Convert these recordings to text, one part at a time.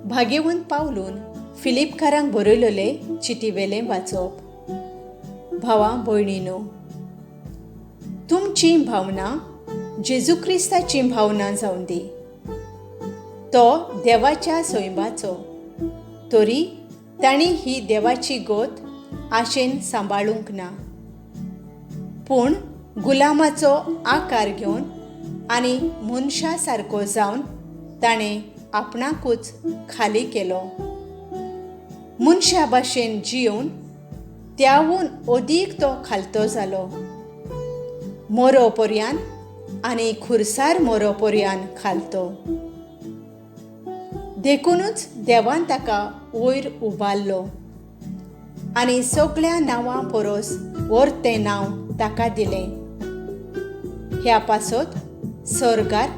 भाग्यवंत पावलून फिलिपकारांक बरयलेले चिटीवेलें वाचप. भावां भयणीनो, तुमची भावना जेजू क्रिस्ताची भावना जावन दी. तो देवाच्या सोयंबाचो, तरी तांणी ही देवाची गोत आशेन सांबाळूंक ना, पूण गुलामाचो आकार घेवन आनी मनशा सारको जावन ताणें आपणाकूच खाली केलो. मनशा भाशेन जिवन त्याहून अदीक तो खालतो जालो. मरोपर्यंत आनी खुर्सार मरोपर्यंत खालतो. देखूनच देवान ताका वयर उबारलो आनी सगळ्या नांवां परस व्हडतें नांव ताका दिलें. ह्या पासत सर्गार,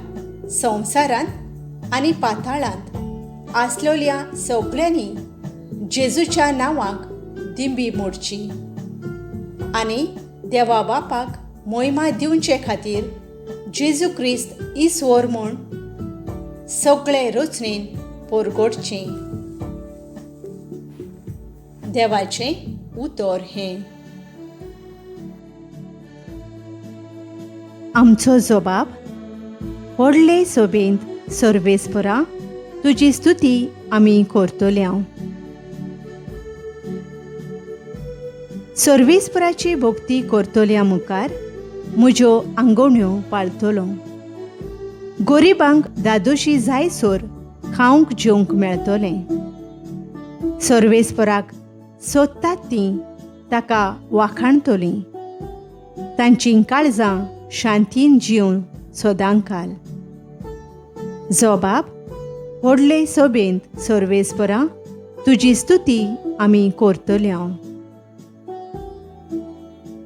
संवसारांत आनी पाताळांत आसलेल्या सगळ्यांनी जेजूच्या नांवाक दिंबी मोडची आनी देवा बापाक महिमा दिवचे खातीर जेजू क्रिस्त इस्वर म्हूण सगळे रचनेन परगडचें. देवाचें उतर हें. आमचो जबाब. व्हडले सोबेंत सर्वेस्परा, तुजी स्तुती आमी करतल्यो. सर्वेस्पराची भक्ती करतल्या मुखार म्हज्यो आंगवण्यो पाळतलो. गरीबांक दादोशी जायसर खावंक जेवंक मेळटलें. सर्वेस्पराक सोदतात तीं ताका वाखाणतलीं. तांचीं काळजां शांतीन जिवन सदांकाल. जबाब. व्हडले सोबेंत सर्वेस्परा, तुजी स्तुती आमी करतल्यो.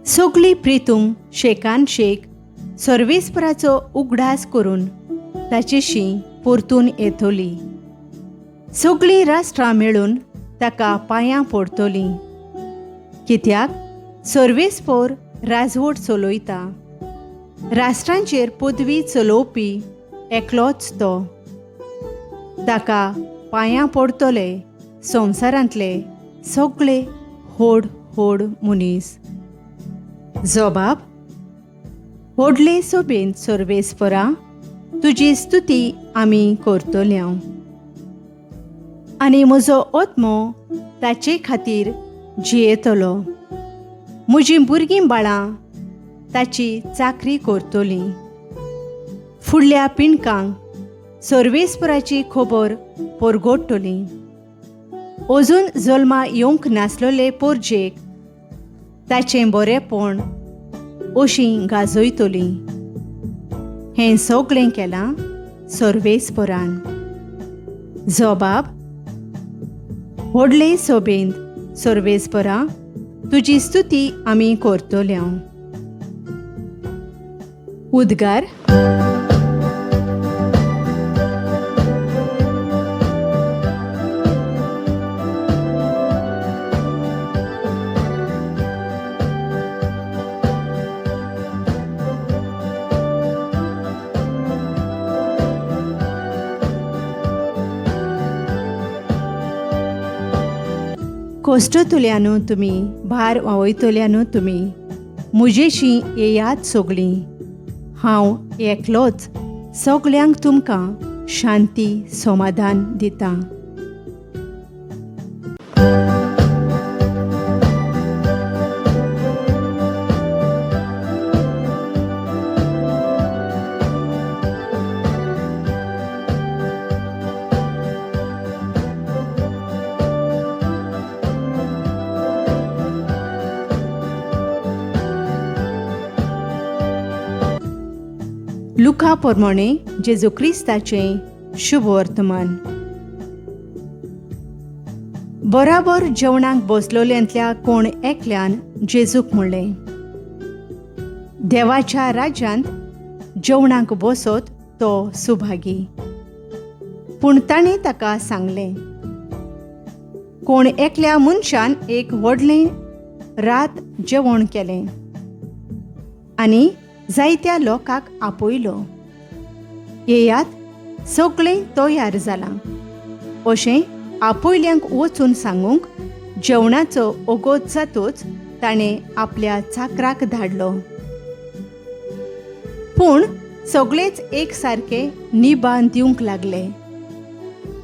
सगळी प्रितूम शेकान शेक सर्वेस्पराचो उगडास करून ताचेशी परतून येतली. सगळीं राष्ट्रां मेळून ताका पांयां पडटलीं. कित्याक सर्वेस्पर राजवट चलयता. राष्ट्रांचेर पदवी चलोवपी एकलोच तो. ताका पांयां पडटले संवसारांतले सगळे व्हड व्हड मनीस. जबाब. व्हडले सोबेंत सर्वेस्परा, तुजी स्तुती आमी करतल्यो. आनी म्हजो आत्मो ताचे खातीर जियेतलो. म्हजीं भुरगीं बाळां ताची चाकरी करतलीं. फुडल्या पिणकांक सर्वेस्पराची खबर परगडटली. अजून जल्मा येवंक नासलेले पोरजेक ताचें बरेंपण अशीं गाजयतलीं. हें सगळें केलां सर्वेस्परान. जबाब. व्हडले सोबेंत सर्वेस्परा, तुजी स्तुती आमी करतल्यो. उद्गार. कोश्टतल्यानू तुमी, भार वावयतल्यानू तुमी, म्हजेशी येयात सगळीं. हांव एकलोच सगळ्यांक तुमकां शांती समाधान दितां. लुका प्रमाणे जेजू क्रिस्ताचें शुभ वर्तमान. बराबर जेवणाक बसलोल्यांतल्या कोण एकल्यान जेजूक म्हणलें, देवाच्या राज्यांत जेवणाक बसत तो सुभागी. पूण ताणें ताका सांगलें, कोण एकल्या मनशान एक व्हडलें रात जेवण केलें आनी जायत्या लोकांक आपयलो. येयात, सगळें तयार जालां. अशें आपोयल्यांक वचून सांगूंक जेवणाचो ओगोत जातूच ताणें आपल्या चाकराक धाडलो. पूण सगळेच एक सारके निबान दिवंक लागले.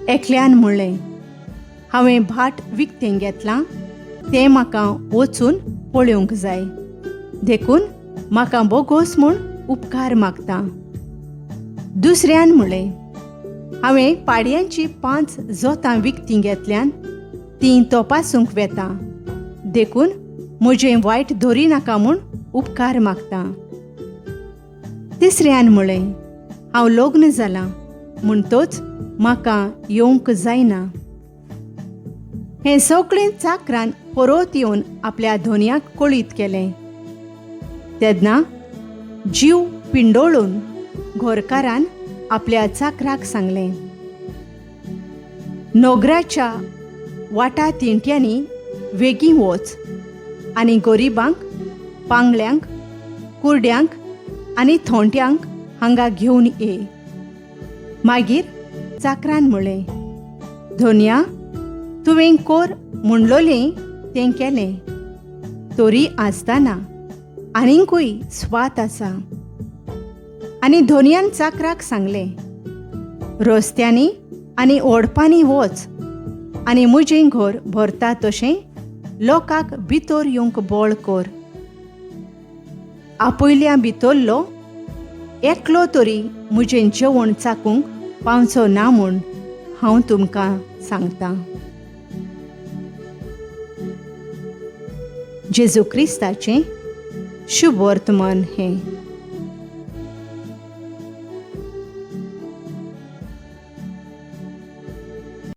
एकल्यान म्हणलें, हांवें भाट विकतें घेतलां, तें म्हाका वचून पळोवंक जाय. देखून म्हाका बोगोस म्हूण उपकार मागतां. दुसऱ्यान म्हणलें, हांवें पाडयांची 5 जोतां विकतीं घेतल्यान तीं तपासूंक वेता. देखून म्हजें वायट धरी नाका म्हूण उपकार मागतां. तिसऱ्यान म्हणलें, हांव लग्न जालां म्हणटोच म्हाका येवंक जायना. हें सगळें चाकरान परत येवन आपल्या धोनयाक कळीत केलें. तेन्ना जीव पिंडोळून घोरकारान आपल्या चाकराक सांगलें, नोगराच्या वाटा तेंट्यांनी वेगीं वच आनी गरीबांक, पांगळ्यांक, कुरड्यांक आनी थोंट्यांक हांगा घेवन ये. मागीर चाकरान म्हणलें, धोनया, तुवें कोर म्हणलोलें तें केलें. तोरी आसतना आनीकूय स्वात आसा. आनी धोनयान चाकराक सांगलें, रस्त्यांनी आनी ओडपांनी वच आनी म्हजें घर भरता तशें लोकांक भितर येवंक बोळ कर. आपोयल्या भितरलो एकलो तरी म्हजें जेवण चाकूंक पावचो ना म्हूण हांव तुमकां सांगतां. जेजू क्रिस्ताचें शुभ वर्तमान हें.